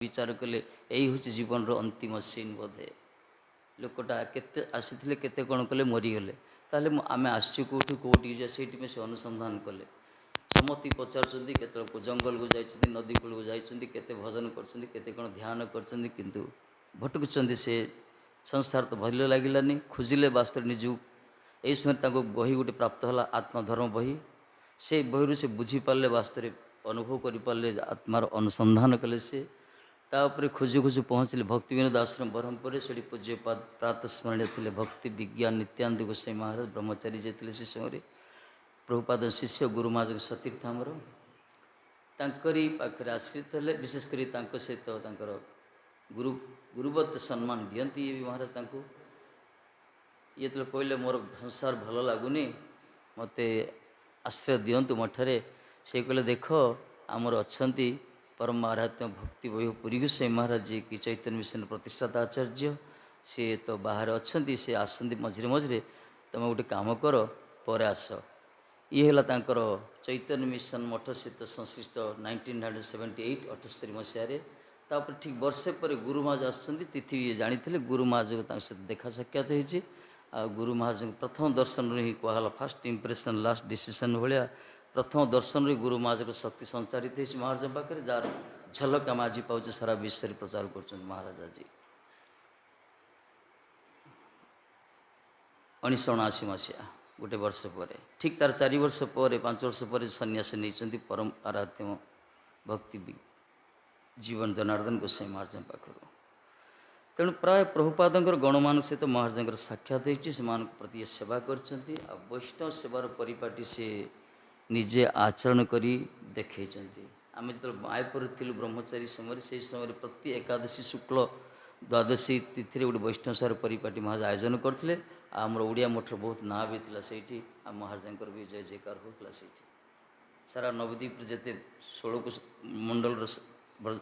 विचार कले यही हूँ जीवन अंतिम सीन बोधे लोकटा केते आसी केते कौन कले मरीगले ताले आम आसचु कौटू कौटी जा से अनुसंधान कले समति पचार के जंगल को जाइए नदी कूल को जाते भजन करते कौन ध्यान कर भटकुंट से संसार तो भल लगिलानी खोजिले वास्तव निजू यही समय बही गोटे प्राप्त है आत्मधर्म बही से बही से बुझीपारे वास्तव अनुभव करें आत्मार अनुसंधान कले से तापर खोजु खोजु पहुँचले भक्ति विनोद आश्रम ब्रह्मपुर से पूज्य प्रातः स्मरणीय थे भक्ति विज्ञान नित्यानंद गोसाई महाराज ब्रह्मचारी जे से समय प्रभुपाद शिष्य गुरु महाराज सतीर्थ आमर तांकरी पाखरे आश्रित हेले विशेषकर सहित गुरु गुरुवत सम्मान दियंती ये भी महाराज तांको ये तो कहले मोर संसार भल लगुनि मते आश्रय दियंतु मठरे से कहले देख आमर अच्छी परम आराध्य भक्ति वैभव पुरी गोसाई महाराज जी की चैतन्य मिशन प्रतिष्ठाता आचार्य सी तो बाहर अच्छा सी आसती मझे मझे तुम गोटे कम कर पर आस ये है चैतन्य मिशन मठ सहित संश्लिष्ट 1978 78 मसीह तापर ठीक वर्षे पर गुरु महाराज आसती तिथि जानी गुरु महाराज सहित देखा साक्षात होती गुरु महाराज प्रथम दर्शन ही कहला फास्ट इंप्रेशन लास्ट डिसीजन भाया प्रथम दर्शन रे गुरु महाराज शक्ति संचारित हो महाराज पाखे जार झलक आम आज पाचे सारा विश्व में प्रचार कर महाराज आज 1979 मसीहा गोटे वर्ष पर ठीक तार 4 वर्ष पर 5 वर्ष पर सन्यास नहीं परम आराध्य भक्ति जीवन जनार्दन गोसाई महाराज पाखर तेणु प्राय प्रभुपाद गणमान सहित महाराज साक्षात होती प्रति सेवा कर वैष्णव सेवार परिपाटी से निजे आचरण करी देखे आम जो मायापुर थी ब्रह्मचारी समय से समय प्रति एकादशी शुक्ल द्वादशी तिथि गोटे वैष्णव सेवार परिपाटी महाराज आयोजन करते आमर ओडिया मठर बहुत ना भी थी आ महाराज भी जय जयकार होता से सारा नवद्वीप जिते 16 मंडल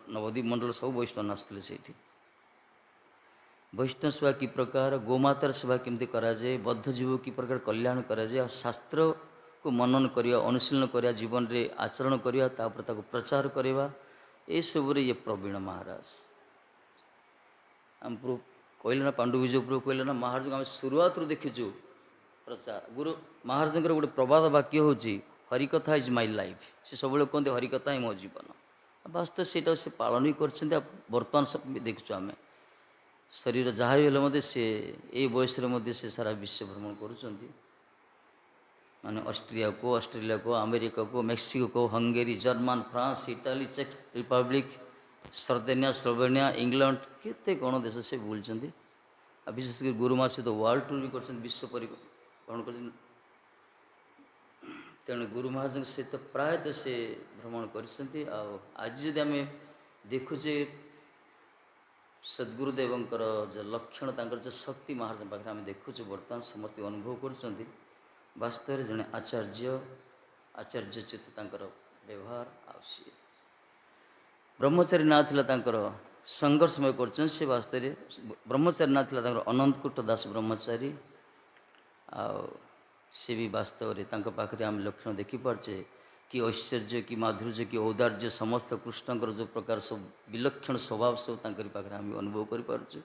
नवद्वीप मंडल सब वैष्णव नाचुले से वैष्णव सेवा कि प्रकार गोमातार सेवा केमती कराए बद्ध जीव कि प्रकार कल्याण कराए शास्त्र को मनन करवा अनुशीलन करवा जीवन रे आचरण करवा तापर प्रचार करवा ये सब ये प्रवीण महाराज आम कहले ना पांडु विजय प्रभु कहले ना महाराज आम शुरुआत देखीचु प्रचार गुरु महाराज गोटे प्रबाद वाक्य हूँ हरिकथा इज माय लाइफ से सब कहते हरिकथा ही मो जीवन वास्तव से से पालन भी कर बर्तमान देखु आम शरीर जहाँ भी हेल्ले सी ये बयस से सारा विश्व भ्रमण कर माने ऑस्ट्रेलिया को अमेरिका को मेक्सिको को हंगेरी जर्मन फ्रांस इटाली चेक रिपब्लिक सर्देनिया स्लोवेनिया इंग्लैंड केते कौन देश से बुलूँ विशेषकर गुरुमा सहित वर्ल्ड टूर भी कर विश्व परिभ्रमण कर तेणु गुरु महाराज सहित प्रायतः से भ्रमण कर आज जदि आम देखुचे सद्गुरुदेवंकर जो लक्षण जो शक्ति महाराज पाखे आम देखुचे बर्तमान समस्त अनुभव कर वास्तव जड़े आचार्य आचार्य चित्त व्यवहार आसी ब्रह्मचारी ना था संघर्षमय कर वास्तव ब्रह्मचारी ना था अनंतकुट दास ब्रह्मचारी सी भी वास्तव में पाखे आम लक्षण देखिपारे कि ऐश्वर्य कि माधुर्य कि औदार्य समस्त कृष्णकर जो प्रकार सब विलक्षण स्वभाव सब पाखे आम अनुभव कर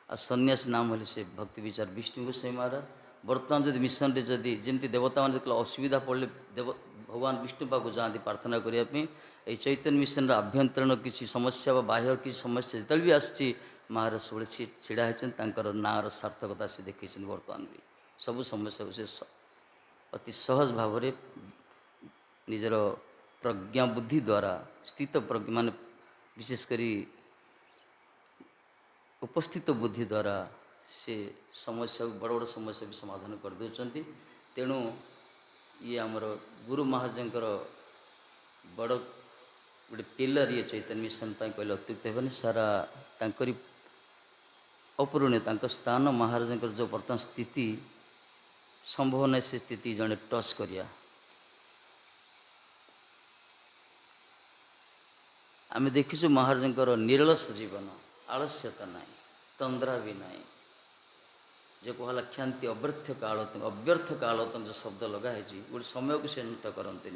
सन्यास नाम हेल्ले से भक्ति विचार विष्णु गोसाई महाराज बर्तमान जब मिशन जदि जमी देवता मान असुविधा पड़े भगवान विष्णु पाक जाती प्रार्थना करने चैतन्य मिशन आभ्यंतरण किसी समस्या बाह्य किसी समस्या जो भी आसी महाराज सब छिड़ा होती नार सार्थकता से देखी बर्तमान भी सबू समस्या से अति सहज भाव निजर प्रज्ञा बुद्धि द्वारा स्थित प्रज्ञा मान विशेषकर उपस्थित बुद्धि द्वारा से समस्या बड़ बड़ समस्या भी समाधान कर करदे तेणु ये आमर गुरु महाराजंकर बड़ गोटे पिलर ये चैतन्य मिशन कहले अत्युक्त हेनी सारा तांकरी अपूरणीय स्थान महाराजंकर जो बर्तमान स्थिति संभव नहीं से स्थिति जड़े टच करिया आम देखीचु महाराजंकर निरलस जीवन आलस्यता ना तंद्रा भी ना जो कहला क्षांति अव्यर्थ कालत जो शब्द लगा है गोटे समय को से नष्ट करते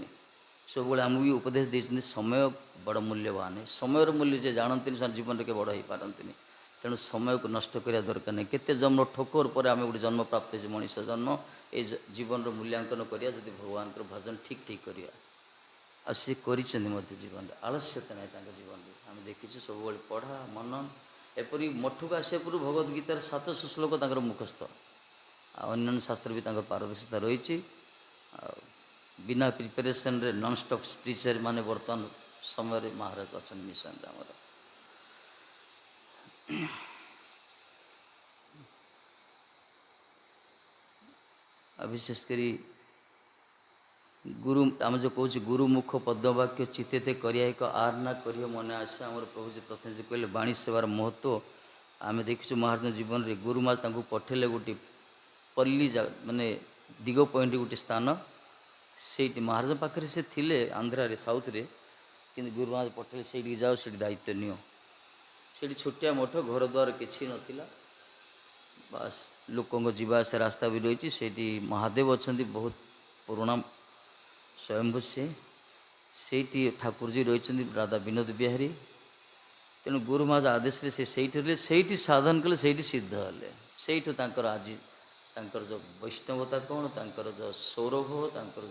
ସବୁବେଳେ ଆମକୁ ବି ଉପଦେଶ ଦେଇଛନ୍ତି ସମୟ ବଡ଼ ମୂଲ୍ୟବାନ। ସମୟର ମୂଲ୍ୟ ଯେ ଜାଣନ୍ତିନି ସେମାନେ ଜୀବନରେ କେବେ ବଡ଼ ହେଇପାରନ୍ତିନି। ତେଣୁ ସମୟକୁ ନଷ୍ଟ କରିବା ଦରକାର ନାହିଁ। କେତେ ଜନ୍ମ ଠୋକର ପରେ ଆମେ ଗୋଟେ ଜନ୍ମ ପ୍ରାପ୍ତ ହେଇଛୁ, ମଣିଷ ଜନ୍ମ। ଏଇ ଜୀବନର ମୂଲ୍ୟାଙ୍କନ କରିବା ଯଦି ଭଗବାନଙ୍କର ଭଜନ ଠିକ୍ ଠିକ୍ କରିବା। ଆଉ ସିଏ କରିଛନ୍ତି ମଧ୍ୟ ଜୀବନରେ, ଆଳସ୍ୟତା ନାହିଁ ତାଙ୍କ ଜୀବନରେ। ଆମେ ଦେଖିଛୁ ସବୁବେଳେ ପଢ଼ା ମନନ। ଏପରି ମଠକୁ ଆସିବା ପୂର୍ବରୁ ଭଗବଦ୍ ଗୀତାର 700 ଶ୍ଲୋକ ତାଙ୍କର ମୁଖସ୍ଥ, ଆଉ ଅନ୍ୟାନ୍ୟ ଶାସ୍ତ୍ର ବି ତାଙ୍କର ପାରଦର୍ଶିତା ରହିଛି। ଆଉ ବିନା ପ୍ରିପାରେସନ୍ରେ ନନ୍ଷ୍ଟପ୍ ସ୍ପିଚର୍ ମାନେ ବର୍ତ୍ତମାନ ସମୟରେ ମହାରାଜ ଅଛନ୍ତି ମିଶନରେ ଆମର। ଆଉ ବିଶେଷ କରି ଗୁରୁ, ଆମେ ଯେଉଁ କହୁଛୁ ଗୁରୁମୁଖ ପଦ୍ମବାକ୍ୟ ଚିତେତେ କରିବା ଏକ ଆର୍ ନା କରିବ ମନେ ଆସେ। ଆମର ପ୍ରଭୁ ଯେ ପ୍ରଥମେ ଯେ କହିଲେ ବାଣୀ ସେବାର ମହତ୍ତ୍ୱ, ଆମେ ଦେଖିଛୁ ମହାରାଜଙ୍କ ଜୀବନରେ ଗୁରୁମା ତାଙ୍କୁ ପଠେଇଲେ ଗୋଟେ ପଲ୍ଲୀ ମାନେ ଦିଗ ପଏଣ୍ଟ ଗୋଟେ ସ୍ଥାନ, ସେଇଠି ମହାରାଜ ପାଖରେ ସେ ଥିଲେ ଆନ୍ଧ୍ରାରେ ସାଉଥରେ, କିନ୍ତୁ ଗୁରୁମା ପଠେଇଲେ ସେଇଠିକି ଯାଅ, ସେଇଠି ଦାୟିତ୍ୱ ନିଅ। ସେଇଠି ଛୋଟିଆ ମଠ, ଘର ଦ୍ୱାର କିଛି ନଥିଲା, ବାସ୍ ଲୋକଙ୍କ ଯିବା ଆସିବା ରାସ୍ତା ବି ରହିଛି। ସେଇଠି ମହାଦେବ ଅଛନ୍ତି, ବହୁତ ପୁରୁଣା ସ୍ୱୟଂଭୂ ସେ। ସେଇଠି ଠାକୁରଜୀ ରହିଛନ୍ତି ରାଧା ବିନୋଦ ବିହାରୀ। ତେଣୁ ଗୁରୁମା ଆଦେଶରେ ସେ ସେଇଠି ରହିଲେ, ସେଇଠି ସାଧନ କଲେ, ସେଇଠି ସିଦ୍ଧ ହେଲେ। ସେଇଠୁ ତାଙ୍କର ଆଜି ତାଙ୍କର ଯେଉଁ ବୈଷ୍ଣବତା କ'ଣ, ତାଙ୍କର ଯେଉଁ ସୌରଭ, ତାଙ୍କର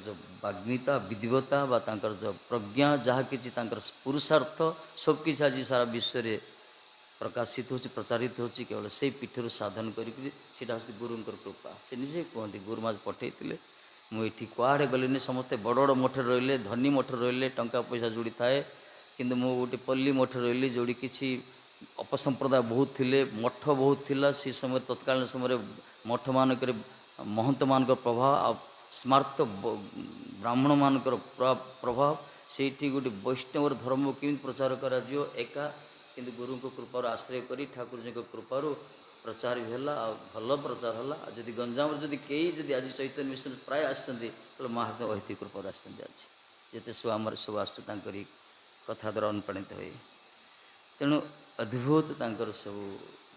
ଯେଉଁ ବାଗ୍ମିତା ବିଦ୍ବତା ବା ତାଙ୍କର ଯେଉଁ ପ୍ରଜ୍ଞା, ଯାହା କିଛି ତାଙ୍କର ପୁରୁଷାର୍ଥ ସବୁକିଛି ଆଜି ସାରା ବିଶ୍ୱରେ ପ୍ରକାଶିତ ହେଉଛି, ପ୍ରଚାରିତ ହେଉଛି କେବଳ ସେଇ ପୀଠରୁ ସାଧନ କରିକି। ସେଇଟା ହେଉଛି ଗୁରୁଙ୍କର କୃପା। ସେ ନିଜେ କୁହନ୍ତି ଗୁରୁମା ପଠେଇଥିଲେ, ମୁଁ ଏଠି କୁଆଡ଼େ ଗଲିନି, ସମସ୍ତେ ବଡ଼ ବଡ଼ ମଠରେ ରହିଲେ, ଧନୀ ମଠରେ ରହିଲେ, ଟଙ୍କା ପଇସା ଯୋଡ଼ି ଥାଏ, କିନ୍ତୁ ମୁଁ ଗୋଟେ ପଲ୍ଲୀ ମଠରେ ରହିଲି ଯେଉଁଠି କିଛି ଅପସମ୍ପ୍ରଦାୟ ବହୁତ ଥିଲେ, ମଠ ବହୁତ ଥିଲା। ସେ ସମୟରେ ତତ୍କାଳୀନ ସମୟରେ ମଠମାନଙ୍କରେ ମହନ୍ତମାନଙ୍କର ପ୍ରଭାବ ଆଉ ସ୍ମାର୍ତ ବ୍ରାହ୍ମଣମାନଙ୍କର ପ୍ରଭାବ, ସେଇଠି ଗୋଟେ ବୈଷ୍ଣବର ଧର୍ମକୁ କେମିତି ପ୍ରଚାର କରାଯିବ ଏକା, କିନ୍ତୁ ଗୁରୁଙ୍କ କୃପାରୁ ଆଶ୍ରୟ କରି ଠାକୁରଜୀଙ୍କ କୃପାରୁ ପ୍ରଚାର ବି ହେଲା, ଆଉ ଭଲ ପ୍ରଚାର ହେଲା। ଆଉ ଯଦି ଗଞ୍ଜାମରେ ଯଦି କେହି ଯଦି ଆଜି ଚୈତନ୍ୟ ମିଶନ ପ୍ରାୟ ଆସିଛନ୍ତି, ତାହେଲେ ମହାଦେବ ଅହିତି କୃପାରୁ ଆସିଛନ୍ତି। ଆଜି ଯେତେ ସବୁ ଆମର ସବୁ ଆସୁଛୁ ତାଙ୍କରି କଥା ଦ୍ୱାରା ଅନୁପ୍ରାଣିତ ହୋଇ। ତେଣୁ ଅଦ୍ଭୁତ ତାଙ୍କର ସବୁ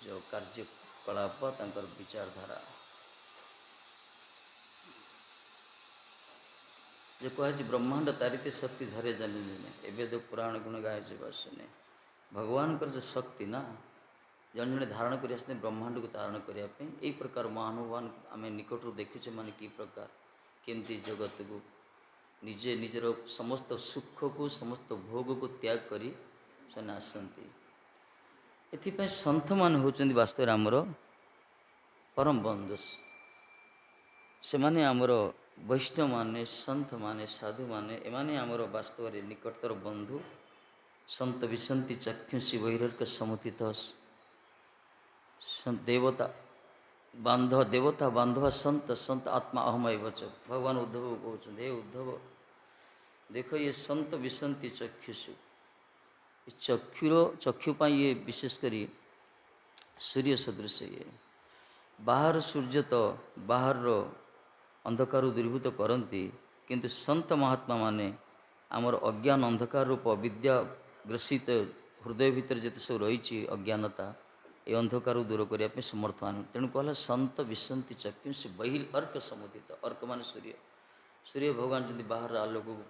ଯେଉଁ କାର୍ଯ୍ୟକଳାପ, ତାଙ୍କର ବିଚାରଧାରା। ଯେ କୁହାଯାଇଛି ବ୍ରହ୍ମାଣ୍ଡ ତାରିତେ ଶକ୍ତି ଧରେ ଜନନୀ, ଏବେ ତ ପୁରାଣ ଗୁଣ ଗାଇଛି ବସୁନି। ଭଗବାନଙ୍କର ଯେ ଶକ୍ତି ନା, ଜଣେ ଜଣେ ଧାରଣ କରି ଆସୁଛନ୍ତି ବ୍ରହ୍ମାଣ୍ଡକୁ ଧାରଣ କରିବା ପାଇଁ। ଏଇ ପ୍ରକାର ମହାନୁଭାନ ଆମେ ନିକଟରୁ ଦେଖୁଛେ, ମାନେ କି ପ୍ରକାର କେମିତି ଜଗତକୁ ନିଜେ ନିଜର ସମସ୍ତ ସୁଖକୁ ସମସ୍ତ ଭୋଗକୁ ତ୍ୟାଗ କରି ସେମାନେ ଆସନ୍ତି। ଏଥିପାଇଁ ସନ୍ଥମାନେ ହେଉଛନ୍ତି ବାସ୍ତବରେ ଆମର ପରମ ବନ୍ଧୁ। ସେମାନେ ଆମର ବୈଷ୍ଣବମାନେ, ସନ୍ଥମାନେ, ସାଧୁମାନେ, ଏମାନେ ଆମର ବାସ୍ତବରେ ନିକଟତର ବନ୍ଧୁ। ସନ୍ତ ବିସନ୍ତି ଚକ୍ଷୁଷୀ ବୈରର୍କ ସମୁଥିତ ଦେବତା ବାନ୍ଧବ, ଦେବତା ବାନ୍ଧବ ସନ୍ତ ସନ୍ତ ଆତ୍ମା ଅହମୟ ବଚ। ଭଗବାନ ଉଦ୍ଧବ କହୁଛନ୍ତି, ହେ ଉଦ୍ଧବ ଦେଖ, ଇଏ ସନ୍ତ ବିସନ୍ତି ଚକ୍ଷୁଷୁ, ଚକ୍ଷୁ ପାଇଁ ଇଏ ବିଶେଷ କରି ସୂର୍ଯ୍ୟ ସଦୃଶ। ଇଏ ବାହାର ସୂର୍ଯ୍ୟ ତ ବାହାରର ଅନ୍ଧକାରରୁ ଦୂରୀଭୂତ କରନ୍ତି, କିନ୍ତୁ ସନ୍ତ ମହାତ୍ମା ମାନେ ଆମର ଅଜ୍ଞାନ ଅନ୍ଧକାର ରୂପ ବିଦ୍ୟା ଗ୍ରସିତ ହୃଦୟ ଭିତରେ ଯେତେ ସବୁ ରହିଛି ଅଜ୍ଞାନତା, ଏ ଅନ୍ଧକାରକୁ ଦୂର କରିବା ପାଇଁ ସମର୍ଥମାନ। ତେଣୁ କହିଲା ସନ୍ତ ବିସନ୍ତି ଚକ୍ଷୁଷୀ ବହିର୍ ଅର୍କ ସମୁଦିତ। ଅର୍କ ମାନେ ସୂର୍ଯ୍ୟ। ସୂର୍ଯ୍ୟ ଭଗବାନ ଯଦି ବାହାର ଆଲୋକକୁ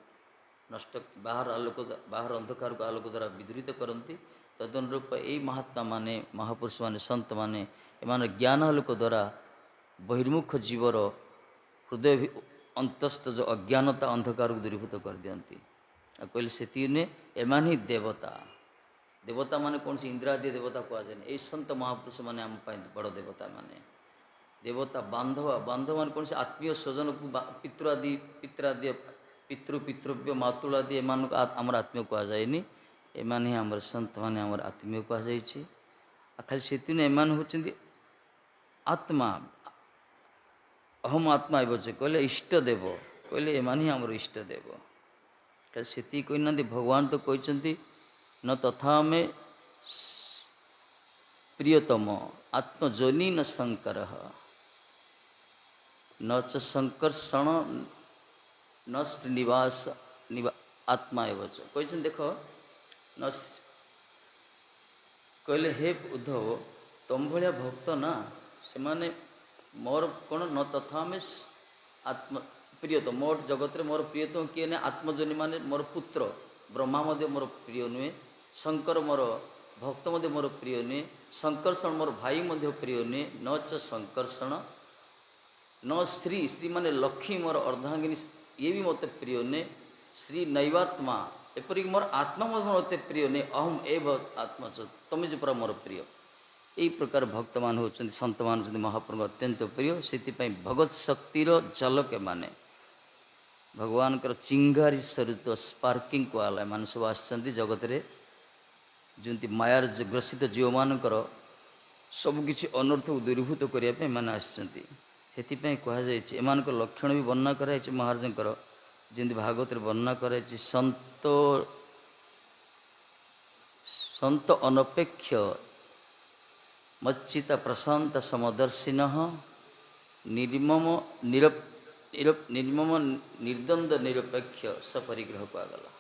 ନଷ୍ଟ, ବାହାର ଆଲୋକ, ବାହାର ଅନ୍ଧକାରକୁ ଆଲୋକ ଦ୍ୱାରା ବିଦୂରିତ କରନ୍ତି, ତଦନୁରୂପ ଏଇ ମହାତ୍ମା ମାନେ, ମହାପୁରୁଷ ମାନେ, ସନ୍ତମାନେ, ଏମାନେ ଜ୍ଞାନ ଆଲୋକ ଦ୍ୱାରା ବହିର୍ମୁଖ ଜୀବର ହୃଦୟ ଅନ୍ତସ୍ଥ ଯେଉଁ ଅଜ୍ଞାନତା ଅନ୍ଧକାରକୁ ଦୂରୀଭୂତ କରିଦିଅନ୍ତି। ଆଉ କହିଲେ ସେତିକି ନୁହେଁ, ଏମାନେ ହିଁ ଦେବତା। ଦେବତା ମାନେ କୌଣସି ଇନ୍ଦ୍ରାଦି ଦେବତା କୁହାଯାଏନି। ଏଇ ସନ୍ତ ମହାପୁରୁଷ ମାନେ ଆମ ପାଇଁ ବଡ଼ ଦେବତା ମାନେ। ଦେବତା ବାନ୍ଧବ, ବାନ୍ଧବ ମାନେ କୌଣସି ଆତ୍ମୀୟ ସ୍ୱଜନକୁ ପିତ୍ରାଦି ପିତୃବ୍ୟ ମାତୃ ଆଦି ଏମାନଙ୍କୁ ଆମର ଆତ୍ମୀୟ କୁହାଯାଏନି। ଏମାନେ ହିଁ ଆମର ସନ୍ତମାନେ, ଆମର ଆତ୍ମୀୟ କୁହାଯାଇଛି। ଆଉ ଖାଲି ସେତିକି ନୁହେଁ, ଏମାନେ ହେଉଛନ୍ତି ଆତ୍ମା। ଅହମ ଆତ୍ମା ଏବଛେ କହିଲେ ଇଷ୍ଟ ଦେବ, କହିଲେ ଏମାନେ ହିଁ ଆମର ଇଷ୍ଟ ଦେବ। ଖାଲି ସେତିକି କହିନାହାନ୍ତି, ଭଗବାନ ତ କହିଛନ୍ତି ନ ତଥା ଆମେ ପ୍ରିୟତମ ଆତ୍ମଜନୀ ନ ଶଙ୍କର ନ ଚ ସଂକର୍ଷଣ ନ ଶ୍ରୀନିବାସ ଆତ୍ମା ଏବଛ। କହିଛନ୍ତି ଦେଖ, ନ କହିଲେ ହେ ଉଦ୍ଧବ, ତମ ଭଳିଆ ଭକ୍ତ ନା, ସେମାନେ ମୋର କ'ଣ ନ ତଥା ଆମେ ପ୍ରିୟତମ ମୋଟ ଜଗତରେ ମୋର ପ୍ରିୟତମ କିଏ ନା ଆତ୍ମଜନୀ ମାନେ ମୋର ପୁତ୍ର। ବ୍ରହ୍ମା ମଧ୍ୟ ମୋର ପ୍ରିୟ ନୁହେଁ, ଶଙ୍କର ମୋର ଭକ୍ତ ମଧ୍ୟ ମୋର ପ୍ରିୟ ନୁହେଁ, ଶଙ୍କର୍ଷଣ ମୋର ଭାଇ ମଧ୍ୟ ପ୍ରିୟ ନୁହେଁ, ନଚ ଶଙ୍କର୍ଷଣ ନ ସ୍ତ୍ରୀ, ସ୍ତ୍ରୀ ମାନେ ଲକ୍ଷ୍ମୀ ମୋର ଅର୍ଦ୍ଧାଙ୍ଗିନୀ, ଇଏ ବି ମୋତେ ପ୍ରିୟ ନୁହେଁ, ଶ୍ରୀ ନୈବାତ୍ମା, ଏପରିକି ମୋର ଆତ୍ମା ମଧ୍ୟ ମୋତେ ପ୍ରିୟ ନୁହେଁ, ଅହମ୍ ଏବ ଆତ୍ମା ଚ, ତମେ ଯେ ପୁରା ମୋର ପ୍ରିୟ। ଏହି ପ୍ରକାର ଭକ୍ତମାନେ ହେଉଛନ୍ତି, ସନ୍ତମାନେ ହେଉଛନ୍ତି ମହାପ୍ରଭୁଙ୍କ ଅତ୍ୟନ୍ତ ପ୍ରିୟ। ସେଥିପାଇଁ ଭଗତ ଶକ୍ତିର ଝଲକ ଏମାନେ, ଭଗବାନଙ୍କର ଚିଙ୍ଗାରି ସରିତ ସ୍ପାର୍କିଂ କୁହାଗଲା। ଏମାନେ ସବୁ ଆସିଛନ୍ତି ଜଗତରେ ଯେମିତି ମାୟାର ଗ୍ରସିତ ଝିଅମାନଙ୍କର ସବୁକିଛି ଅନର୍ଥକୁ ଦୂରୀଭୂତ କରିବା ପାଇଁ ଏମାନେ ଆସିଛନ୍ତି। ସେଥିପାଇଁ କୁହାଯାଇଛି, ଏମାନଙ୍କ ଲକ୍ଷଣ ବି ବର୍ଣ୍ଣନା କରାଯାଇଛି ମହାରାଜଙ୍କର, ଯେମିତି ଭାଗବତରେ ବର୍ଣ୍ଣନା କରାଯାଇଛି, ସନ୍ତ ଅନପେକ୍ଷ ମଚ୍ଚିତା ପ୍ରଶାନ୍ତ ସମଦର୍ଶିନ ନିର୍ମମ ନିର୍ମମ ନିର୍ଦ୍ଦନ୍ଦ ନିରପେକ୍ଷ ସପରିଗ୍ରହ କୁହାଗଲା।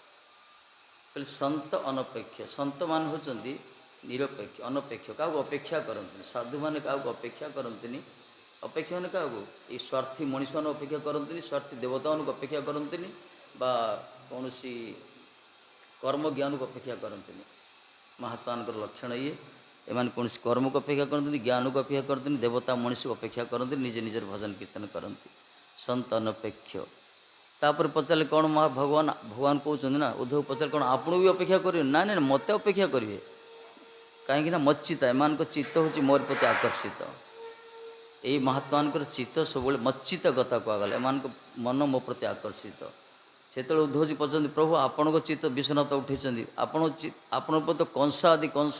କହିଲେ ସନ୍ତ ଅନପେକ୍ଷ, ସନ୍ତମାନେ ହେଉଛନ୍ତି ନିରପେକ୍ଷ, ଅନପେକ୍ଷ, କାହାକୁ ଅପେକ୍ଷା କରନ୍ତିନି। ସାଧୁମାନେ କାହାକୁ ଅପେକ୍ଷା କରନ୍ତିନି। ଅପେକ୍ଷା ମାନେ କାହାକୁ? ଏଇ ସ୍ୱାର୍ଥୀ ମଣିଷମାନଙ୍କୁ ଅପେକ୍ଷା କରନ୍ତିନି, ସ୍ୱାର୍ଥୀ ଦେବତାମାନଙ୍କୁ ଅପେକ୍ଷା କରନ୍ତିନି, ବା କୌଣସି କର୍ମଜ୍ଞାନକୁ ଅପେକ୍ଷା କରନ୍ତିନି। ମହାତ୍ମାଙ୍କର ଲକ୍ଷଣ ଇଏ, ଏମାନେ କୌଣସି କର୍ମକୁ ଅପେକ୍ଷା କରନ୍ତିନି, ଜ୍ଞାନକୁ ଅପେକ୍ଷା କରନ୍ତିନି, ଦେବତା ମଣିଷକୁ ଅପେକ୍ଷା କରନ୍ତିନି, ନିଜେ ନିଜର ଭଜନ କୀର୍ତ୍ତନ କରନ୍ତି। ସନ୍ତ ଅନପେକ୍ଷ। ତାପରେ ପଚାରିଲେ କ'ଣ ଭଗବାନ କହୁଛନ୍ତି ନା, ଉଦ୍ଧବ ପଚାରିଲେ କ'ଣ ଆପଣଙ୍କୁ ବି ଅପେକ୍ଷା କରିବେ? ନାଇଁ ନାଇଁ, ମୋତେ ଅପେକ୍ଷା କରିବେ। କାହିଁକିନା ମଚ୍ଚିତା, ଏମାନଙ୍କ ଚିତ୍ତ ହେଉଛି ମୋର ପ୍ରତି ଆକର୍ଷିତ। ଏଇ ମହାତ୍ମାଙ୍କର ଚିତ୍ତ ସବୁବେଳେ ମଚ୍ଚିତ କଥା କୁହାଗଲା, ଏମାନଙ୍କ ମନ ମୋ ପ୍ରତି ଆକର୍ଷିତ। ସେତେବେଳେ ଉଦ୍ଧବଜୀ ପଚାରନ୍ତି, ପ୍ରଭୁ ଆପଣଙ୍କ ଚିତ୍ତ ବିଶ୍ୱନାଥ ଉଠେଇଛନ୍ତି, ଆପଣଙ୍କ ପ୍ରତି କଂସ ଆଦି, କଂସ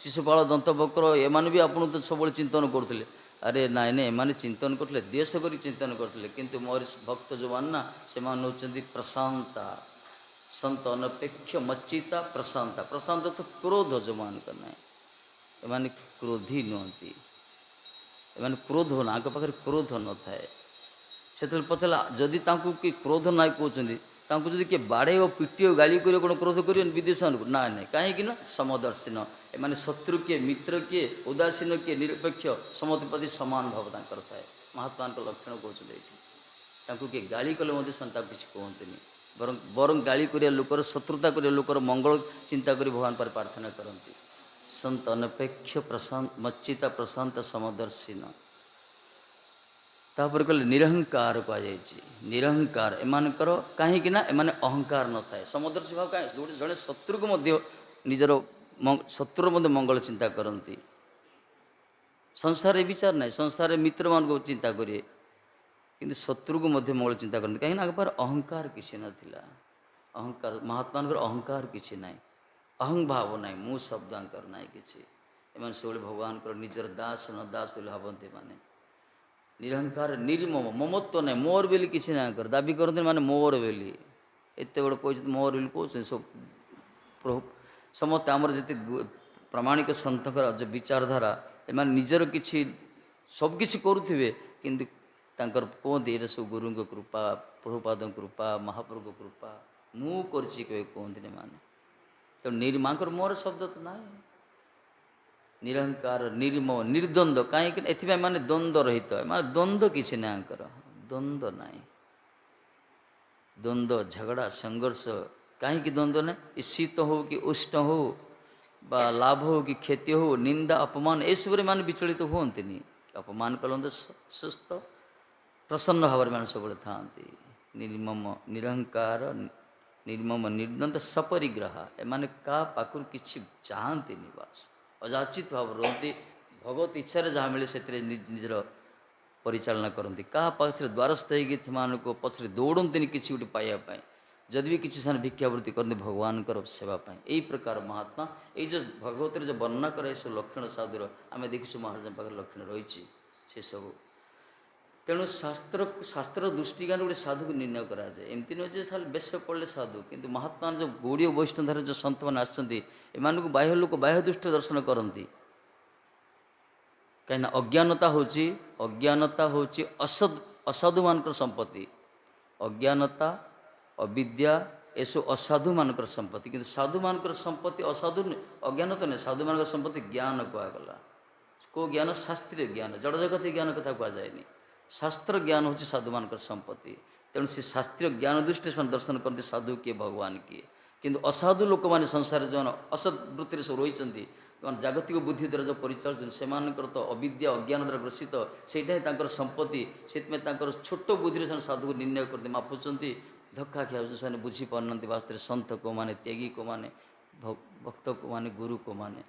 ଶିଶୁପାଳ ଦନ୍ତବକ୍ର, ଏମାନେ ବି ଆପଣଙ୍କୁ ତ ସବୁବେଳେ ଚିନ୍ତନ କରୁଥିଲେ। ଆରେ ନାଇଁ ନାଇଁ, ଏମାନେ ଚିନ୍ତନ କରୁଥିଲେ, ଦ୍ୱେଷ କରି ଚିନ୍ତନ କରୁଥିଲେ, କିନ୍ତୁ ମୋର ଭକ୍ତ ଯେଉଁମାନେ ନା, ସେମାନେ ହେଉଛନ୍ତି ପ୍ରଶାନ୍ତା, ସନ୍ତ ଅନପେକ୍ଷ ମଚ୍ଚିତା ପ୍ରଶାନ୍ତା। ପ୍ରଶାନ୍ତ ତ କ୍ରୋଧ ଯେଉଁମାନଙ୍କର ନାହିଁ, ଏମାନେ କ୍ରୋଧୀ ନୁହନ୍ତି, ଏମାନେ କ୍ରୋଧ ନା, ଆଙ୍କ ପାଖରେ କ୍ରୋଧ ନଥାଏ। ସେତେବେଳେ ପଚାରିଲା, ଯଦି ତାଙ୍କୁ କିଏ କ୍ରୋଧ ନାହିଁ କହୁଛନ୍ତି, ତାଙ୍କୁ ଯଦି କିଏ ବାଡ଼େଇବ ପିଟିବ ଗାଳି କରିବ, କ'ଣ କ୍ରୋଧ କରିବେନି ବିଦେଶମାନଙ୍କୁ? ନାଇଁ ନାଇଁ, କାହିଁକି ନା ସମଦର୍ଶୀନ, ଏମାନେ ଶତ୍ରୁ କିଏ ମିତ୍ର କିଏ ଉଦାସୀନ କିଏ ନିରପେକ୍ଷ, ସମସ୍ତ ପ୍ରତି ସମାନ ଭାବ ତାଙ୍କର ଥାଏ। ମହାତ୍ମାଙ୍କ ଲକ୍ଷଣ କହୁଛନ୍ତି ଏଇଠି। ତାଙ୍କୁ କିଏ ଗାଳି କଲେ ମଧ୍ୟ ସେମାନେ ତାକୁ କିଛି କୁହନ୍ତିନି, ବରଂ ଗାଳି କରିବା ଲୋକର, ଶତ୍ରୁତା କରିବା ଲୋକର ମଙ୍ଗଳ ଚିନ୍ତା କରି ଭଗବାନ ପାଖରେ ପ୍ରାର୍ଥନା କରନ୍ତି। ସନ୍ତ ଅନପେକ୍ଷ ମଚ୍ଚିତା ପ୍ରଶାନ୍ତ ସମଦର୍ଶୀନ। ତାପରେ କହିଲେ ନିରହଙ୍କାର କୁହାଯାଇଛି। ନିରହଙ୍କାର ଏମାନଙ୍କର, କାହିଁକି ନା ଏମାନେ ଅହଙ୍କାର ନଥାଏ। ସମଦର୍ଶୀ ଭାବ କାହିଁ? ଜଣେ ଶତ୍ରୁକୁ ମଧ୍ୟ ନିଜର ଶତ୍ରୁର ମଧ୍ୟ ମଙ୍ଗଳ ଚିନ୍ତା କରନ୍ତି। ସଂସାରରେ ବିଚାର ନାହିଁ, ସଂସାରରେ ମିତ୍ରମାନଙ୍କୁ ଚିନ୍ତା କରିବେ, କିନ୍ତୁ ଶତ୍ରୁକୁ ମଧ୍ୟ ମଙ୍ଗଳ ଚିନ୍ତା କରନ୍ତି। କାହିଁକିନା ଆଗ ପାଖରେ ଅହଙ୍କାର କିଛି ନଥିଲା। ଅହଙ୍କାର, ମହାତ୍ମାଙ୍କର ଅହଙ୍କାର କିଛି ନାହିଁ, ଅହଂଭାବ ନାହିଁ, ମୁଁ ଶବ୍ଦ ଆଙ୍କର ନାହିଁ କିଛି। ଏମାନେ ସବୁବେଳେ ଭଗବାନଙ୍କର ନିଜର ଦାସ ନ ଦାସ ବୋଲି ଭାବନ୍ତି। ଏମାନେ ନିରହଙ୍କାର, ନିର୍ମମ, ମମତ୍ୱ ନାହିଁ, ମୋର ବୋଲି କିଛି ନାହିଁ ଆଙ୍କର, ଦାବି କରନ୍ତି ମାନେ ମୋର ବୋଲି। ଏତେ ବଡ଼ କହିଛନ୍ତି ମୋର ବୋଲି କହୁଛନ୍ତି। ସବୁ ସମସ୍ତେ ଆମର ଯେତେ ପ୍ରାମାଣିକ ସନ୍ଥଙ୍କର ଯେ ବିଚାରଧାରା, ଏମାନେ ନିଜର କିଛି ସବୁକିଛି କରୁଥିବେ, କିନ୍ତୁ ତାଙ୍କର କୁହନ୍ତି ଏଇଟା ସବୁ ଗୁରୁଙ୍କ କୃପା, ପ୍ରଭୁପାଦଙ୍କ କୃପା, ମହାପ୍ରଭୁଙ୍କ କୃପା, ମୁଁ କରିଛି କେବେ କୁହନ୍ତିନି ଏମାନେ। ତେଣୁ ମାଙ୍କର ମୋର ଶବ୍ଦ ତ ନାହିଁ। ନିରହଙ୍କାର, ନିର୍ମମ, ନିର୍ଦ୍ଦନ୍ଦ, କାହିଁକି? ଏଥିପାଇଁ ମାନେ ଦ୍ୱନ୍ଦ୍ୱ ରହିତ, ମାନେ ଦ୍ୱନ୍ଦ୍ୱ କିଛି ନାହିଁ ଆଙ୍କର, ଦ୍ୱନ୍ଦ୍ୱ ନାହିଁ। ଦ୍ୱନ୍ଦ୍ୱ, ଝଗଡ଼ା, ସଂଘର୍ଷ, କାହିଁକି ଦ୍ୱନ୍ଦ୍ୱ ନାହିଁ? ଏ ଶୀତ ହେଉ କି ଉଷ୍ଣ ହେଉ, ବା ଲାଭ ହେଉ କି କ୍ଷତି ହେଉ, ନିନ୍ଦା ଅପମାନ, ଏସବୁରେ ମାନେ ବିଚଳିତ ହୁଅନ୍ତିନି। ଅପମାନ କଲନ୍ତି ସୁସ୍ଥ ପ୍ରସନ୍ନ ଭାବରେ ମାନେ ସବୁବେଳେ ଥାଆନ୍ତି। ନିର୍ମମ, ନିରହଙ୍କାର, ନିର୍ମମ, ନିର୍ଦ୍ଦନ୍ଦ, ସପରିଗ୍ରହ, ଏମାନେ କାହା ପାଖରୁ କିଛି ଚାହାନ୍ତିନି, ବାସ୍ ଅଯାଚିତ ଭାବରେ ରୁହନ୍ତି। ଭଗବତ ଇଚ୍ଛାରେ ଯାହା ମିଳେ ସେଥିରେ ନିଜର ପରିଚାଳନା କରନ୍ତି। କାହା ପଛରେ ଦ୍ୱାରସ୍ଥ ହେଇକି ସେମାନଙ୍କୁ ପଛରେ ଦୌଡ଼ନ୍ତିନି କିଛି ଗୋଟେ ପାଇବା ପାଇଁ। ଯଦି ବି କିଛି ସେମାନେ ଭିକ୍ଷାବୃତ୍ତି କରନ୍ତି ଭଗବାନଙ୍କର ସେବା ପାଇଁ। ଏହି ପ୍ରକାର ମହାତ୍ମା, ଏଇ ଯେଉଁ ଭଗବତରେ ଯେଉଁ ବର୍ଣ୍ଣନା କରା ଏସବୁ ଲକ୍ଷଣ ସାଧୁର ଆମେ ଦେଖିଛୁ ମହାରାଜଙ୍କ ପାଖରେ ଲକ୍ଷଣ ରହିଛି ସେସବୁ। ତେଣୁ ଶାସ୍ତ୍ର ଦୃଷ୍ଟିଜ୍ଞାନ ଗୋଟେ ସାଧୁକୁ ନିର୍ଣ୍ଣୟ କରାଯାଏ। ଏମିତି ନୁହେଁ ଯେ ଖାଲି ବେଶ ପଡ଼ିଲେ ସାଧୁ, କିନ୍ତୁ ମହାତ୍ମା ଯେଉଁ ଗୌଡ଼ୀୟ ବୈଷ୍ଣବଧାର ଯେଉଁ ସନ୍ଥମାନେ ଆସିଛନ୍ତି, ଏମାନଙ୍କୁ ବାହ୍ୟ ଲୋକ ବାହ୍ୟ ଦୃଷ୍ଟିରେ ଦର୍ଶନ କରନ୍ତି। କାହିଁକିନା ଅଜ୍ଞାନତା ହେଉଛି ଅସାଧୁମାନଙ୍କର ସମ୍ପତ୍ତି। ଅଜ୍ଞାନତା, ଅବିଦ୍ୟା, ଏସବୁ ଅସାଧୁମାନଙ୍କର ସମ୍ପତ୍ତି। କିନ୍ତୁ ସାଧୁମାନଙ୍କର ସମ୍ପତ୍ତି ଅସାଧୁ ଅଜ୍ଞାନତା ନୁହେଁ, ସାଧୁମାନଙ୍କର ସମ୍ପତ୍ତି ଜ୍ଞାନ କୁହାଗଲା। କେଉଁ ଜ୍ଞାନ? ଶାସ୍ତ୍ରୀୟ ଜ୍ଞାନ, ଜଡ଼ଜଗତ ଜ୍ଞାନ କଥା କୁହାଯାଏନି। ଶାସ୍ତ୍ର ଜ୍ଞାନ ହେଉଛି ସାଧୁମାନଙ୍କର ସମ୍ପତ୍ତି। ତେଣୁ ସେ ଶାସ୍ତ୍ରୀୟ ଜ୍ଞାନ ଦୃଷ୍ଟିରେ ସେମାନେ ଦର୍ଶନ କରନ୍ତି ସାଧୁ କିଏ ଭଗବାନ କିଏ। କିନ୍ତୁ ଅସାଧୁ ଲୋକମାନେ ସଂସାରରେ ଯେଉଁମାନେ ଅସତ୍ ବୃତ୍ତିରେ ସବୁ ରହିଛନ୍ତି, ଯେଉଁମାନେ ଜାଗତିକ ବୁଦ୍ଧି ଦ୍ୱାରା ଯେଉଁ ପରିଚାଳିତ, ସେମାନଙ୍କର ତ ଅବିଦ୍ୟା ଅଜ୍ଞାନ ଦ୍ୱାରା ଗ୍ରସିତ, ସେଇଟା ହିଁ ତାଙ୍କର ସମ୍ପତ୍ତି। ସେଥିପାଇଁ ତାଙ୍କର ଛୋଟ ବୁଦ୍ଧିରେ ସେମାନେ ସାଧୁକୁ ନିର୍ଣ୍ଣୟ କରନ୍ତି, ମାପୁଛନ୍ତି, ଧକ୍କା ଖିଆଉଛି। ସେମାନେ ବୁଝିପାରୁନାହାନ୍ତି ବାସ୍ତବରେ ସନ୍ଥ କୋଉମାନେ, ତ୍ୟାଗୀ କୋଉମାନେ, ଭକ୍ତ କୋଉମାନେ, ଗୁରୁ କୋଉମାନେ।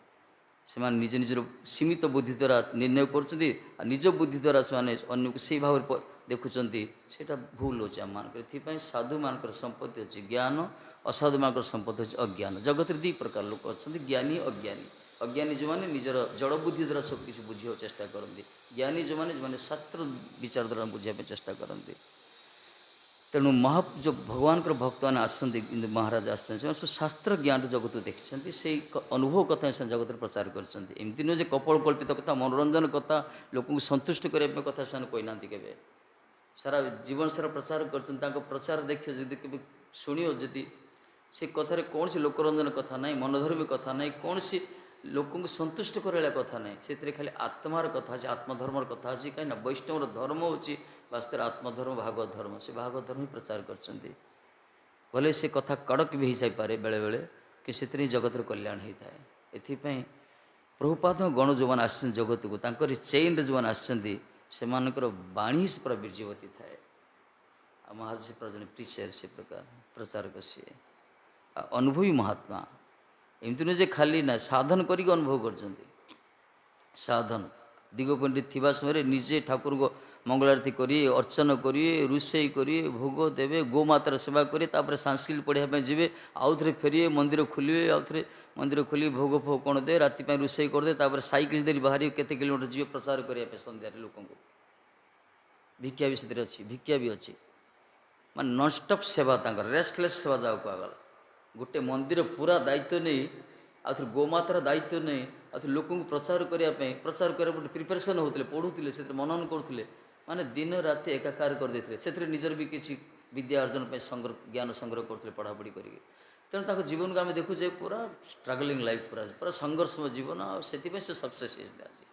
ସେମାନେ ନିଜ ନିଜର ସୀମିତ ବୁଦ୍ଧି ଦ୍ୱାରା ନିର୍ଣ୍ଣୟ କରୁଛନ୍ତି, ଆଉ ନିଜ ବୁଦ୍ଧି ଦ୍ୱାରା ସେମାନେ ଅନ୍ୟକୁ ସେଇ ଭାବରେ ଦେଖୁଛନ୍ତି। ସେଇଟା ଭୁଲ ହେଉଛି ଆମମାନଙ୍କର। ଏଥିପାଇଁ ସାଧୁମାନଙ୍କର ସମ୍ପତ୍ତି ଅଛି ଜ୍ଞାନ, ଅସାଧୁମାନଙ୍କର ସମ୍ପତ୍ତି ହେଉଛି ଅଜ୍ଞାନ। ଜଗତରେ ଦୁଇ ପ୍ରକାର ଲୋକ ଅଛନ୍ତି, ଜ୍ଞାନୀ ଅଜ୍ଞାନୀ। ଅଜ୍ଞାନୀ ଯେଉଁମାନେ ନିଜର ଜଡ଼ ବୁଦ୍ଧି ଦ୍ୱାରା ସବୁ କିଛି ବୁଝିବାକୁ ଚେଷ୍ଟା କରନ୍ତି, ଜ୍ଞାନୀ ଯେଉଁମାନେ ଶାସ୍ତ୍ର ବିଚାର ଦ୍ୱାରା ବୁଝିବା ପାଇଁ ଚେଷ୍ଟା କରନ୍ତି। ତେଣୁ ଯେଉଁ ଭଗବାନଙ୍କର ଭକ୍ତମାନେ ଆସନ୍ତି, କିନ୍ତୁ ମହାରାଜ ଆସିଛନ୍ତି, ସେମାନେ ସବୁ ଶାସ୍ତ୍ର ଜ୍ଞାନ ଜଗତକୁ ଦେଖିଛନ୍ତି, ସେଇ ଅନୁଭବ କଥା ସେମାନେ ଜଗତରେ ପ୍ରଚାର କରିଛନ୍ତି। ଏମିତି ନୁହେଁ ଯେ କପଳ କଳ୍ପିତ କଥା, ମନୋରଞ୍ଜନ କଥା, ଲୋକଙ୍କୁ ସନ୍ତୁଷ୍ଟ କରିବା ପାଇଁ କଥା ସେମାନେ କହିନାହାନ୍ତି କେବେ। ସାରା ଜୀବନ ସାରା ପ୍ରଚାର କରିଛନ୍ତି। ତାଙ୍କ ପ୍ରଚାର ଦେଖିବ ଯଦି, କେବେ ଶୁଣିବ ଯଦି, ସେ କଥାରେ କୌଣସି ଲୋକରଞ୍ଜନ କଥା ନାହିଁ, ମନୋଧର୍ମୀ କଥା ନାହିଁ, କୌଣସି ଲୋକଙ୍କୁ ସନ୍ତୁଷ୍ଟ କରିବା କଥା ନାହିଁ। ସେଥିରେ ଖାଲି ଆତ୍ମାର କଥା ଅଛି, ଆତ୍ମଧର୍ମର କଥା ଅଛି। କାହିଁକିନା ବୈଷ୍ଣବର ଧର୍ମ ହେଉଛି ବାସ୍ତବରେ ଆତ୍ମଧର୍ମ, ଭାଗବତ ଧର୍ମ। ସେ ଭାଗବତ ଧର୍ମ ହିଁ ପ୍ରଚାର କରିଛନ୍ତି। ଭଲେ ସେ କଥା କଡ଼କ ବି ହେଇଯାଇପାରେ ବେଳେବେଳେ, କି ସେଥିରେ ହିଁ ଜଗତର କଲ୍ୟାଣ ହେଇଥାଏ। ଏଥିପାଇଁ ପ୍ରଭୁପାଦଙ୍କ ଗଣ ଯେଉଁମାନେ ଆସିଛନ୍ତି ଜଗତକୁ, ତାଙ୍କରି ଚେଇନରେ ଯେଉଁମାନେ ଆସିଛନ୍ତି, ସେମାନଙ୍କର ବାଣୀ ହିଁ ପୁରା ବୀର୍ଯ୍ୟବତୀ ଥାଏ। ଆଉ ମହାରାଜ ସେ ପୁରା ଜଣେ ପ୍ରିଚର, ସେ ପ୍ରକାର ପ୍ରଚାରକ ସିଏ, ଆଉ ଅନୁଭବୀ ମହାତ୍ମା। ଏମିତି ନୁହେଁ ଯେ ଖାଲି ନା ସାଧନ କରିକି ଅନୁଭବ କରୁଛନ୍ତି। ସାଧନ ଦିଗପଣ୍ଡିତ ଥିବା ସମୟରେ ନିଜେ ଠାକୁରଙ୍କ ମଙ୍ଗଳାରତି କରିବେ, ଅର୍ଚ୍ଚନ କରିବେ, ରୋଷେଇ କରିବେ, ଭୋଗ ଦେବେ, ଗୋମାତାର ସେବା କରିବେ, ତାପରେ ସାଂସ୍କ୍ରିଟ ପଢ଼ିବା ପାଇଁ ଯିବେ, ଆଉଥରେ ଫେରିବେ, ମନ୍ଦିର ଖୋଲିବେ, ଆଉଥରେ ମନ୍ଦିର ଖୋଲିବେ, ଭୋଗ ଫୋଗ କ'ଣ ଦେବେ, ରାତି ପାଇଁ ରୋଷେଇ କରିଦେବେ, ତାପରେ ସାଇକେଲ ଧରି ବାହାରିବେ, କେତେ କିଲୋମିଟର ଯିବେ ପ୍ରଚାର କରିବା ପାଇଁ ସନ୍ଧ୍ୟାରେ ଲୋକଙ୍କୁ। ଭିକ୍ଷା ବି ସେଥିରେ ଅଛି, ଭିକ୍ଷା ବି ଅଛି। ମାନେ ନନ୍ଷ୍ଟପ୍ ସେବା ତାଙ୍କର, ରେଷ୍ଟଲେସ୍ ସେବା ଯାହାକୁ କୁହାଗଲା। ଗୋଟେ ମନ୍ଦିର ପୁରା ଦାୟିତ୍ୱ ନେଇ, ଆଉଥରେ ଗୋମାତାର ଦାୟିତ୍ୱ ନେଇ, ଆଉଥରେ ଲୋକଙ୍କୁ ପ୍ରଚାର କରିବା ପାଇଁ ଗୋଟେ ପ୍ରିପାରେସନ୍ ହେଉଥିଲେ, ପଢ଼ୁଥିଲେ, ସେଥିରେ ମନନ କରୁଥିଲେ। ମାନେ ଦିନ ରାତି ଏକାକାର କରିଦେଇଥିଲେ। ସେଥିରେ ନିଜର ବି କିଛି ବିଦ୍ୟା ଅର୍ଜନ ପାଇଁ ଜ୍ଞାନ ସଂଗ୍ରହ କରୁଥିଲେ ପଢ଼ାପଢ଼ି କରିକି। ତେଣୁ ତାଙ୍କ ଜୀବନକୁ ଆମେ ଦେଖୁଛେ ପୁରା ଷ୍ଟ୍ରଗଲିଂ ଲାଇଫ୍, ପୁରା ସଂଘର୍ଷମୟ ଜୀବନ। ଆଉ ସେଥିପାଇଁ ସେ ସକ୍ସେସ୍ ହେଇଛନ୍ତି ଆଜି।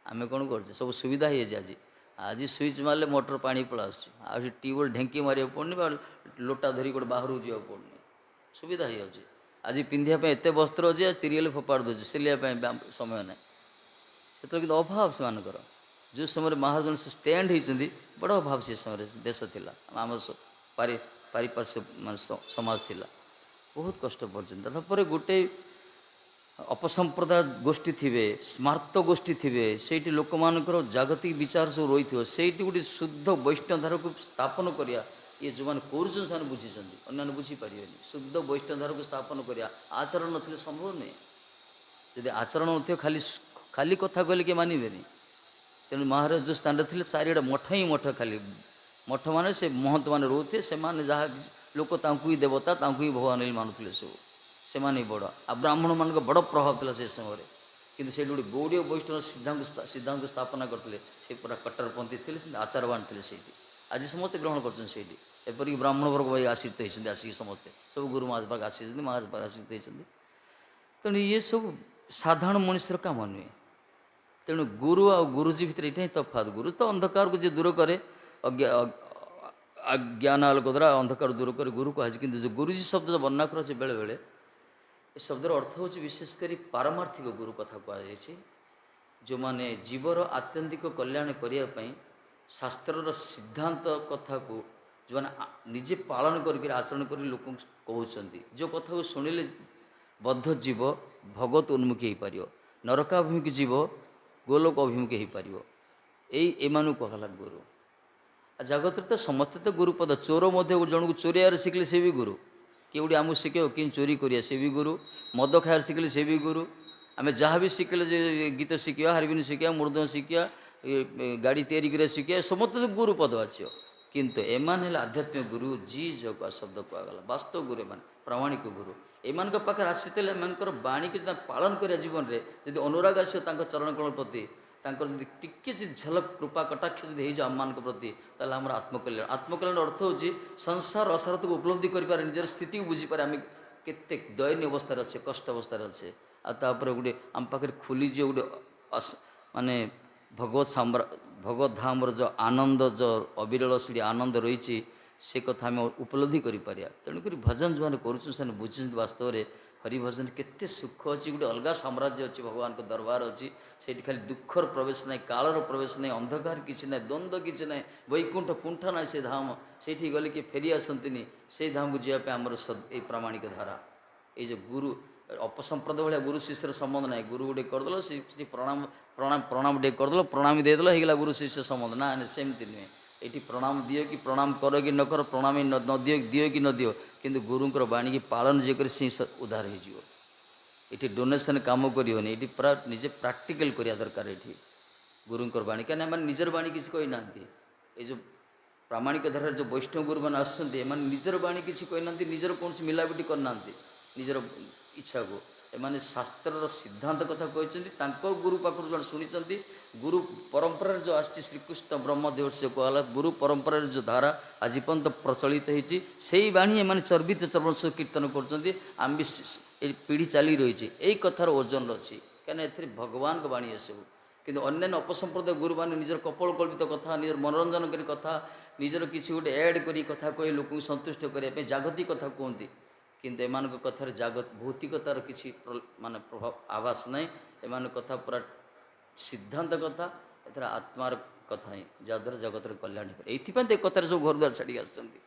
ଆମେ କ'ଣ କରୁଛେ, ସବୁ ସୁବିଧା ହେଇଯାଇଛି। ଆଜି ସୁଇଚ୍ ମାରିଲେ ମୋଟର ପାଣି ପଳା ଆସୁଛି, ଆଉ ସେ ଟ୍ୟୁବୱେଲ୍ ଢେଙ୍କି ମାରିବାକୁ ପଡ଼ୁନି, ବା ଲୋଟା ଧରିକି ଗୋଟେ ବାହାରକୁ ଯିବାକୁ ପଡ଼ୁନି, ସୁବିଧା ହେଇଯାଉଛି। ଆଜି ପିନ୍ଧିବା ପାଇଁ ଏତେ ବସ୍ତ୍ର ଅଛି, ଚିରିଗଲେ ଫୋପାଡ଼ି ଦେଉଛି, ସିଲେଇବା ପାଇଁ ସମୟ ନାହିଁ। ସେତେବେଳେ କିନ୍ତୁ ଅଭାବ ସେମାନଙ୍କର। ଯେଉଁ ସମୟରେ ମହାରାଜ ଷ୍ଟାଣ୍ଡ ହେଇଛନ୍ତି, ବଡ଼ ଅଭାବ ସେ ସମୟରେ ଦେଶ ଥିଲା, ଆମ ପାରିପାର୍ଶ୍ୱ ମାନେ ସମାଜ ଥିଲା, ବହୁତ କଷ୍ଟ ପଡ଼ିଛନ୍ତି। ତାପରେ ଗୋଟେ ଅପସମ୍ପ୍ରଦାୟ ଗୋଷ୍ଠୀ ଥିବେ, ସ୍ମାର୍ତ ଗୋଷ୍ଠୀ ଥିବେ, ସେଇଠି ଲୋକମାନଙ୍କର ଜାଗତିକ ବିଚାର ସବୁ ରହିଥିବ, ସେଇଠି ଗୋଟେ ଶୁଦ୍ଧ ବୈଷ୍ଣବ ଧାରାକୁ ସ୍ଥାପନ କରିବା, ଇଏ ଯେଉଁମାନେ କରୁଛନ୍ତି ସେମାନେ ବୁଝିଛନ୍ତି, ଅନ୍ୟମାନେ ବୁଝିପାରିବେନି। ଶୁଦ୍ଧ ବୈଷ୍ଣବ ଧାରାକୁ ସ୍ଥାପନ କରିବା ଆଚରଣ ନଥିଲେ ସମ୍ଭବ ନୁହେଁ। ଯଦି ଆଚରଣ ନଥିବ, ଖାଲି କଥା କହିଲେ କିଏ ମାନିବେନି। ତେଣୁ ମହାରାଜ ଯେଉଁ ସ୍ଥାନରେ ଥିଲେ, ଚାରିଆଡ଼େ ମଠ ହିଁ ମଠ, ଖାଲି ମଠ ମାନେ ସେ ମହନ୍ତମାନେ ରହୁଥିଲେ। ସେମାନେ ଯାହା ଲୋକ ତାଙ୍କୁ ହିଁ ଦେବତା, ତାଙ୍କୁ ହିଁ ଭଗବାନ ବୋଲି ମାନୁଥିଲେ ସବୁ, ସେମାନେ ହିଁ ବଡ଼। ଆଉ ବ୍ରାହ୍ମଣମାନଙ୍କ ବଡ଼ ପ୍ରଭାବ ଥିଲା ସେ ସମୟରେ। କିନ୍ତୁ ସେଇଠି ଗୋଟେ ଗୌଡ଼ୀୟ ବୈଷ୍ଣବ ସିଦ୍ଧାନ୍ତ ସ୍ଥାପନା କରିଥିଲେ। ସେ ପୁରା କଟ୍ଟରପନ୍ଥୀ ଥିଲେ, ସେମିତି ଆଚାରବାନ ଥିଲେ ସେଇଠି। ଆଜି ସମସ୍ତେ ଗ୍ରହଣ କରୁଛନ୍ତି ସେଇଠି। ଏପରିକି ବ୍ରାହ୍ମଣ ବର୍ଗ ଭାଇ ଆଶ୍ରିତ ହେଇଛନ୍ତି, ଆସିକି ସମସ୍ତେ ସବୁ ଗୁରୁ ମହାରାଜ ପାଖ ଆସିଛନ୍ତି, ମହାରାଜ ପାଖ ଆଶ୍ରିତ ହେଇଛନ୍ତି। ତେଣୁ ଇଏ ସବୁ ସାଧାରଣ ମଣିଷର କାମ ନୁହେଁ। ତେଣୁ ଗୁରୁ ଆଉ ଗୁରୁଜୀ ଭିତରେ ଏଇଟା ହିଁ ତଫାତ୍। ଗୁରୁ ତ ଅନ୍ଧକାରକୁ ଯିଏ ଦୂର କରେ, ଜ୍ଞାନ ଆଲୋକ ଦ୍ୱାରା ଅନ୍ଧକାର ଦୂର କରି ଗୁରୁ କୁହାଯାଇଛି। କିନ୍ତୁ ଯେଉଁ ଗୁରୁଜୀ ଶବ୍ଦ ବର୍ଣ୍ଣନା କରାଯାଉଛି ବେଳେବେଳେ, ଏ ଶବ୍ଦର ଅର୍ଥ ହେଉଛି ବିଶେଷ କରି ପାରମାର୍ଥିକ ଗୁରୁ କଥା କୁହାଯାଇଛି। ଯେଉଁମାନେ ଜୀବର ଆତ୍ୟନ୍ତିକ କଲ୍ୟାଣ କରିବା ପାଇଁ ଶାସ୍ତ୍ରର ସିଦ୍ଧାନ୍ତ କଥାକୁ ଯେଉଁମାନେ ନିଜେ ପାଳନ କରିକି ଆଚରଣ କରି ଲୋକଙ୍କୁ କହୁଛନ୍ତି, ଯେଉଁ କଥାକୁ ଶୁଣିଲେ ବଦ୍ଧ ଜୀବ ଭଗବତ ଉନ୍ମୁଖୀ ହେଇପାରିବ, ନରକାଭିମୁଖୀ ଜୀବ ଗୋଲୋକ ଅଭିମୁଖୀ ହେଇପାରିବ, ଏମାନଙ୍କୁ କୁହାଗଲା ଗୁରୁ। ଆଉ ଜଗତରେ ତ ସମସ୍ତେ ତ ଗୁରୁପଦ। ଚୋର ମଧ୍ୟ ଜଣକୁ ଚୋରିଆରେ ଶିଖିଲେ ସେ ବି ଗୁରୁ। କିଏ ଗୋଟେ ଆମକୁ ଶିଖେଇବ କେମିତି ଚୋରି କରିବା, ସେ ବି ଗୁରୁ। ମଦ ଖାଇବାରେ ଶିଖିଲେ ସେ ବି ଗୁରୁ। ଆମେ ଯାହା ବି ଶିଖିଲେ, ଯେ ଗୀତ ଶିଖିବା, ହାରମୋନିୟମ ଶିଖିବା, ମୃଦଙ୍ଗ ଶିଖିବା, ଗାଡ଼ି ତିଆରି କରିବା ଶିଖିବା, ସମସ୍ତେ ତ ଗୁରୁପଦ ଆସିବ। କିନ୍ତୁ ଏମାନେ ହେଲେ ଆଧ୍ୟାତ୍ମିକ ଗୁରୁ, ଯାହାକୁ ଶବ୍ଦ କୁହାଗଲା, ବାସ୍ତବ ଗୁରୁ ଏମାନେ, ପ୍ରାମାଣିକ ଗୁରୁ। ଏମାନଙ୍କ ପାଖରେ ଆସିଥିଲେ, ଏମାନଙ୍କର ବାଣୀକୁ ଯଦି ପାଳନ କରିବା ଜୀବନରେ, ଯଦି ଅନୁରାଗ ଆସିବ ତାଙ୍କ ଚରଣକମଳ ପ୍ରତି, ତାଙ୍କର ଯଦି ଟିକେ ଯଦି ଝଲକ କୃପା କଟାକ୍ଷ ଯଦି ହେଇଯାଉ ଆମମାନଙ୍କ ପ୍ରତି, ତାହେଲେ ଆମର ଆତ୍ମକଲ୍ୟାଣ। ଆତ୍ମକଲ୍ୟାଣ ଅର୍ଥ ହେଉଛି ସଂସାର ଅସାରତାକୁ ଉପଲବ୍ଧି କରିପାରେ, ନିଜର ସ୍ଥିତିକୁ ବୁଝିପାରେ, ଆମେ କେତେ ଦୟନୀୟ ଅବସ୍ଥାରେ ଅଛେ, କଷ୍ଟ ଅବସ୍ଥାରେ ଅଛେ। ଆଉ ତାପରେ ଗୋଟେ ଆମ ପାଖରେ ଖୋଲିଯିବ ଗୋଟେ ମାନେ ଭଗବତ ଭଗବତ ଧାମର ଯେଉଁ ଆନନ୍ଦ, ଯେଉଁ ଅବିରଳ ସେଠି ଆନନ୍ଦ ରହିଛି, ସେ କଥା ଆମେ ଉପଲବ୍ଧି କରିପାରିବା। ତେଣୁକରି ଭଜନ ଯେଉଁମାନେ କରୁଛନ୍ତି ସେମାନେ ବୁଝୁଛନ୍ତି ବାସ୍ତବରେ ହରିଭଜନ କେତେ ସୁଖ ଅଛି, ଗୋଟେ ଅଲଗା ସାମ୍ରାଜ୍ୟ ଅଛି, ଭଗବାନଙ୍କ ଦରବାର ଅଛି। ସେଇଠି ଖାଲି ଦୁଃଖର ପ୍ରବେଶ ନାହିଁ, କାଳର ପ୍ରବେଶ ନାହିଁ, ଅନ୍ଧକାର କିଛି ନାହିଁ, ଦ୍ୱନ୍ଦ୍ୱ କିଛି ନାହିଁ, ବୈକୁଣ୍ଠ କୁଣ୍ଠ ନାହିଁ ସେ ଧାମ। ସେଇଠି ଗଲେ କିଏ ଫେରି ଆସନ୍ତିନି। ସେଇ ଧାମକୁ ଯିବା ପାଇଁ ଆମର ଏଇ ପ୍ରାମାଣିକ ଧାରା। ଏଇ ଯେଉଁ ଗୁରୁ ଅପସମ୍ପ୍ରଦ ଭଳିଆ ଗୁରୁ ଶିଷ୍ୟର ସମ୍ବନ୍ଧ ନାହିଁ। ଗୁରୁ ଗୋଟେ କରିଦେଲ, ସେ କିଛି ପ୍ରଣାମ ଟିକେ କରିଦେଲ, ପ୍ରଣାମୀ ଦେଇଦେଲ, ହେଇଗଲା ଗୁରୁ ଶିଷ୍ୟ ସମ୍ବନ୍ଧ। ନା ସେମିତି ନୁହେଁ। ଏଇଠି ପ୍ରଣାମ ଦିଅ କି ପ୍ରଣାମ କର କି ନ କର, ପ୍ରଣାମୀ ଦିଅ କି ନ ଦିଅ, କିନ୍ତୁ ଗୁରୁଙ୍କର ବାଣୀକି ପାଳନ ଯିଏ କରି ସେ ଉଦ୍ଧାର ହେଇଯିବ। ଏଠି ଡୋନେସନ୍ କାମ କରିବନି, ଏଠି ପୁରା ନିଜେ ପ୍ରାକ୍ଟିକାଲ କରିବା ଦରକାର। ଏଠି ଗୁରୁଙ୍କର ବାଣୀ, କାହିଁକିନା ଏମାନେ ନିଜର ବାଣୀ କିଛି କହିନାହାନ୍ତି। ଏଇ ଯେଉଁ ପ୍ରାମାଣିକ ଧାରାରେ ଯେଉଁ ବୈଷ୍ଣବ ଗୁରୁମାନେ ଆସୁଛନ୍ତି, ଏମାନେ ନିଜର ବାଣୀ କିଛି କହିନାହାନ୍ତି, ନିଜର କୌଣସି ମିଲାବଟି କରିନାହାନ୍ତି ନିଜର ଇଚ୍ଛାକୁ। ଏମାନେ ଶାସ୍ତ୍ରର ସିଦ୍ଧାନ୍ତ କଥା କହିଛନ୍ତି, ତାଙ୍କ ଗୁରୁ ପାଖରୁ ଜଣେ ଶୁଣିଛନ୍ତି। ଗୁରୁ ପରମ୍ପରାରେ ଯେଉଁ ଆସିଛି, ଶ୍ରୀକୃଷ୍ଣ ବ୍ରହ୍ମଦେବର୍ଷ କୁହାଗଲା, ଗୁରୁ ପରମ୍ପରାରେ ଯେଉଁ ଧାରା ଆଜି ପର୍ଯ୍ୟନ୍ତ ପ୍ରଚଳିତ ହେଇଛି, ସେଇ ବାଣୀ ଏମାନେ ଚର୍ବିତ ଚରଣ ସହ କୀର୍ତ୍ତନ କରୁଛନ୍ତି। ଆମେ ବି ଏଇ ପିଢ଼ି ଚାଲି ରହିଛି, ଏଇ କଥାର ଓଜନ ଅଛି, କାହିଁକିନା ଏଥିରେ ଭଗବାନଙ୍କ ବାଣୀ ଏସବୁ। କିନ୍ତୁ ଅନ୍ୟାନ୍ୟ ଅପସମ୍ପ୍ରଦାୟ ଗୁରୁମାନେ ନିଜର କପୋଳକଳ୍ପିତ କଥା, ନିଜର ମନୋରଞ୍ଜନକାରୀ କଥା, ନିଜର କିଛି ଗୋଟେ ଆଡ଼୍ କରି କଥା କହି ଲୋକଙ୍କୁ ସନ୍ତୁଷ୍ଟ କରିବା ପାଇଁ ଜାଗତିକ କଥା କୁହନ୍ତି। କିନ୍ତୁ ଏମାନଙ୍କ କଥାରେ ଭୌତିକତାର କିଛି ମାନେ ପ୍ରଭାବ ଆଭାସ ନାହିଁ। ଏମାନଙ୍କ କଥା ପୁରା ସିଦ୍ଧାନ୍ତ କଥା, ଏଥିରେ ଆତ୍ମାର କଥା ହିଁ, ଯାହାଦ୍ୱାରା ଜଗତର କଲ୍ୟାଣ ହେଇପାରେ। ଏଇଥିପାଇଁ ତ ଏ କଥାରେ ସବୁ ଘରଦ୍ୱାର ଛାଡ଼ିକି ଆସୁଛନ୍ତି।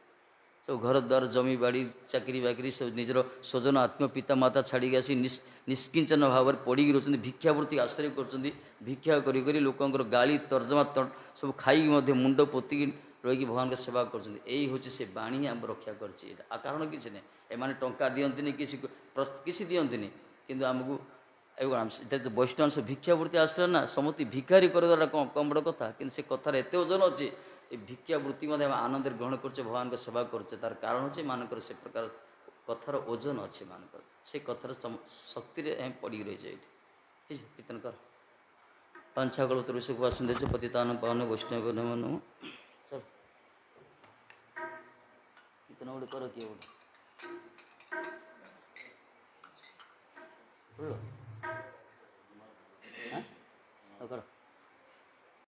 ସବୁ ଘରଦ୍ୱାର, ଜମି ବାଡ଼ି, ଚାକିରି ବାକିରି, ସବୁ ନିଜର ସ୍ୱଜନ ଆତ୍ମୀୟ ପିତା ମାତା ଛାଡ଼ିକି ଆସି ନିଷ୍କିଞ୍ଚନ ଭାବରେ ପଡ଼ିକି ରହୁଛନ୍ତି। ଭିକ୍ଷାବୃତ୍ତି ଆଶ୍ରୟ କରୁଛନ୍ତି। ଭିକ୍ଷା କରି କରି ଲୋକଙ୍କର ଗାଳି ତର୍ଜମା ସବୁ ଖାଇକି ମଧ୍ୟ ମୁଣ୍ଡ ପୋତିକି ରହିକି ଭଗବାନଙ୍କ ସେବା କରୁଛନ୍ତି। ଏଇ ହେଉଛି ସେ ବାଣୀ ଆମ ରକ୍ଷା କରିଛି। ଏଇଟା ଆଉ କାରଣ କିଛି ନାହିଁ। ଏମାନେ ଟଙ୍କା ଦିଅନ୍ତିନି, କିଛି ଦିଅନ୍ତିନି, କିନ୍ତୁ ଆମକୁ ବୈଷ୍ଣବ ଭିକ୍ଷାବୃତ୍ତି ଆଶ୍ରୟ ନା, ସମସ୍ତେ ଭିକାରୀ କରିଦେବା କମ୍ ବଡ଼ କଥା। କିନ୍ତୁ ସେ କଥାରେ ଏତେ ଓଜନ ଅଛି। ଏ ଭିକ୍ଷାବୃତ୍ତି ମଧ୍ୟ ଆମେ ଆନନ୍ଦରେ ଗ୍ରହଣ କରୁଛେ, ଭଗବାନଙ୍କ ସେବା କରୁଛେ। ତାର କାରଣ ହେଉଛି ଏମାନଙ୍କର ସେ ପ୍ରକାର କଥାର ଓଜନ ଅଛି। ଏମାନଙ୍କର ସେ କଥାର ଶକ୍ତିରେ ଆମେ ପଡ଼ିକି ରହିଛେ। ଏଇଠି ଠିକ୍ କୀର୍ତ୍ତନ କର। ପାଞ୍ଚାକଳ ତୁଳସୀକୁ ଆସନ୍ତି ପତିତାନ ପାବନ ବୈଷ୍ଣବ ନମଃ ନମଃ। ଚଲ କୀର୍ତ୍ତନ ଗୋଟେ କର, କିଏ ଗୋଟେ କର।